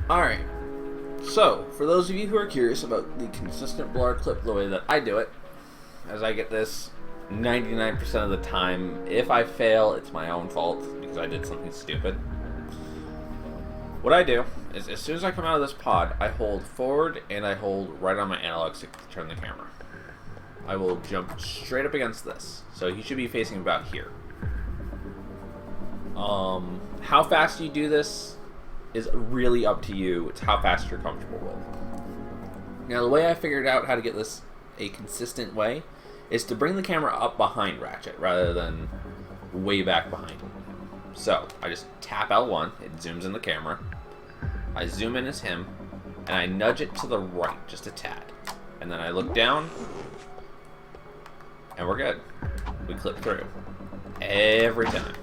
Alright, so for those of you who are curious about the consistent Blarg clip the way that I do it, as I get this 99% of the time, if I fail, it's my own fault because I did something stupid. What I do is as soon as I come out of this pod, I hold forward and I hold right on my analog stick to turn the camera. I will jump straight up against this, so he should be facing about here. How fast you do this is really up to you. It's how fast you're comfortable with. Now, the way I figured out how to get this a consistent way is to bring the camera up behind Ratchet rather than way back behind him. So I just tap L1, it zooms in the camera. I zoom in as him, and I nudge it to the right just a tad. And then I look down, and we're good. We clip through. Every time.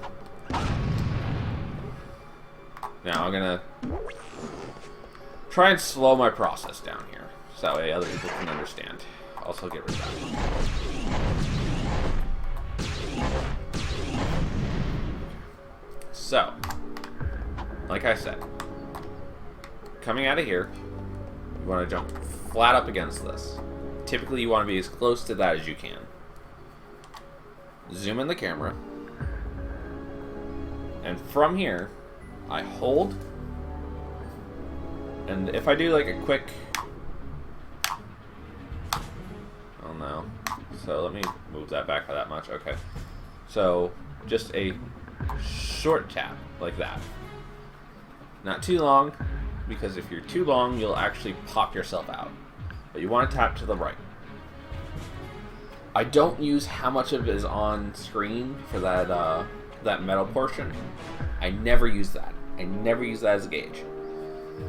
Now I'm gonna try and slow my process down here, so that way other people can understand. Also get rid of that. So, like I said, coming out of here, you want to jump flat up against this. Typically you want to be as close to that as you can. Zoom in the camera, and from here, I hold, and if I do like a quick, oh no, so let me move that back by that much, okay. So, just a short tap, like that. Not too long, because if you're too long, you'll actually pop yourself out. But you want to tap to the right. I don't use how much of it is on screen for that, that metal portion. I never use that. I never use that as a gauge,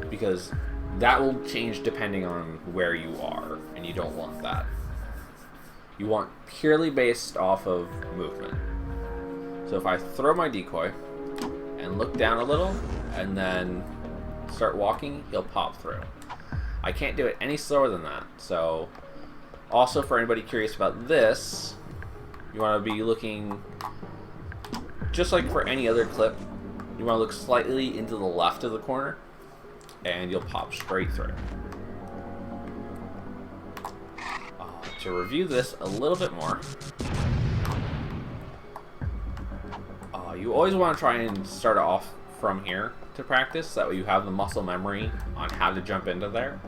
because that will change depending on where you are, and you don't want that. You want purely based off of movement. So if I throw my decoy and look down a little and then start walking, he'll pop through. I can't do it any slower than that. So also, for anybody curious about this, you want to be looking just like for any other clip. You want to look slightly into the left of the corner, and you'll pop straight through. To review this a little bit more, you always want to try and start off from here to practice. That way you have the muscle memory on how to jump into there.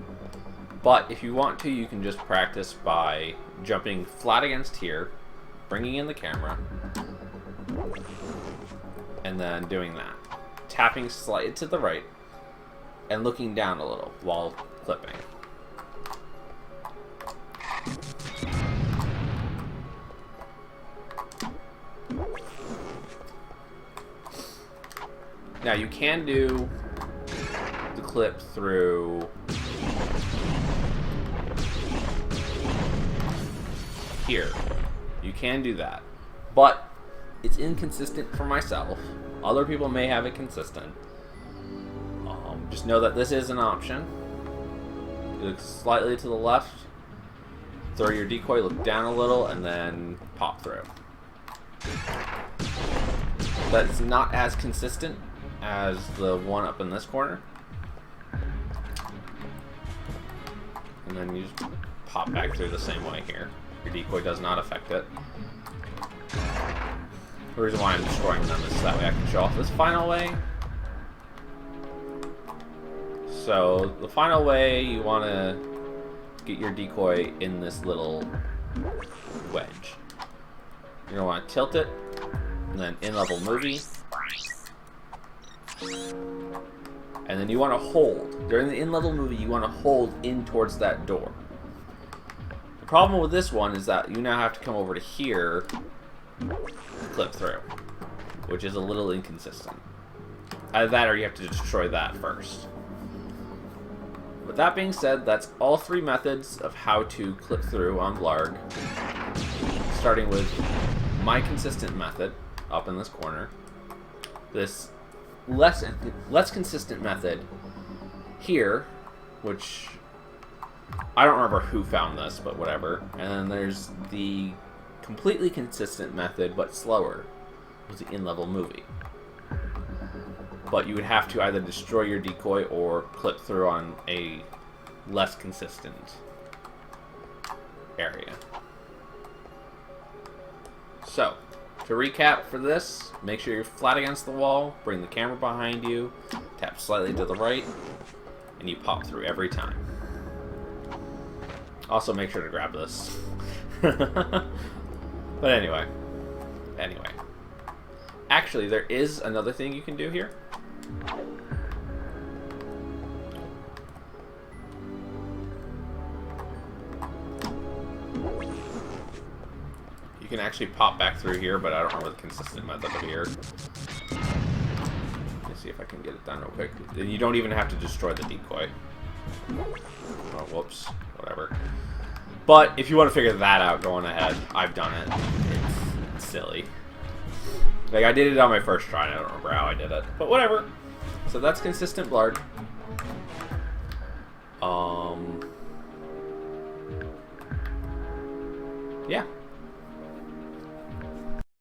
But if you want to, you can just practice by jumping flat against here, bringing in the camera, and then doing that. Tapping slightly to the right, and looking down a little while clipping. Now you can do the clip through here. You can do that, but it's inconsistent for myself. Other people may have it consistent. Just know that this is an option. Look slightly to the left, throw your decoy, look down a little, and then pop through. But it's not as consistent as the one up in this corner. And then you just pop back through the same way here. Your decoy does not affect it. The reason why I'm destroying them is so that way I can show off this final way. So the final way, you want to get your decoy in this little wedge. You're going to want to tilt it, and then in-level movie. And then you want to hold. During the in-level movie, you want to hold in towards that door. The problem with this one is that you now have to come over to here to clip through, which is a little inconsistent. Either that or you have to destroy that first. With that being said, that's all three methods of how to clip through on Blarg. Starting with my consistent method, up in this corner. This less consistent method here, which I don't remember who found this, but whatever. And then there's the completely consistent method, but slower, was the in-level movie. but you would have to either destroy your decoy or clip through on a less consistent area. So, to recap for this, make sure you're flat against the wall, bring the camera behind you, tap slightly to the right, and you pop through every time. Also, make sure to grab this. But anyway. Actually, there is another thing you can do here. You can actually pop back through here, but I don't remember the consistent method of here. Let me see if I can get it done real quick. You don't even have to destroy the decoy. Oh, whoops. Whatever. But if you want to figure that out going ahead, I've done it. It's silly. Like, I did it on my first try, and I don't remember how I did it. But whatever. So that's consistent Blarg. Yeah.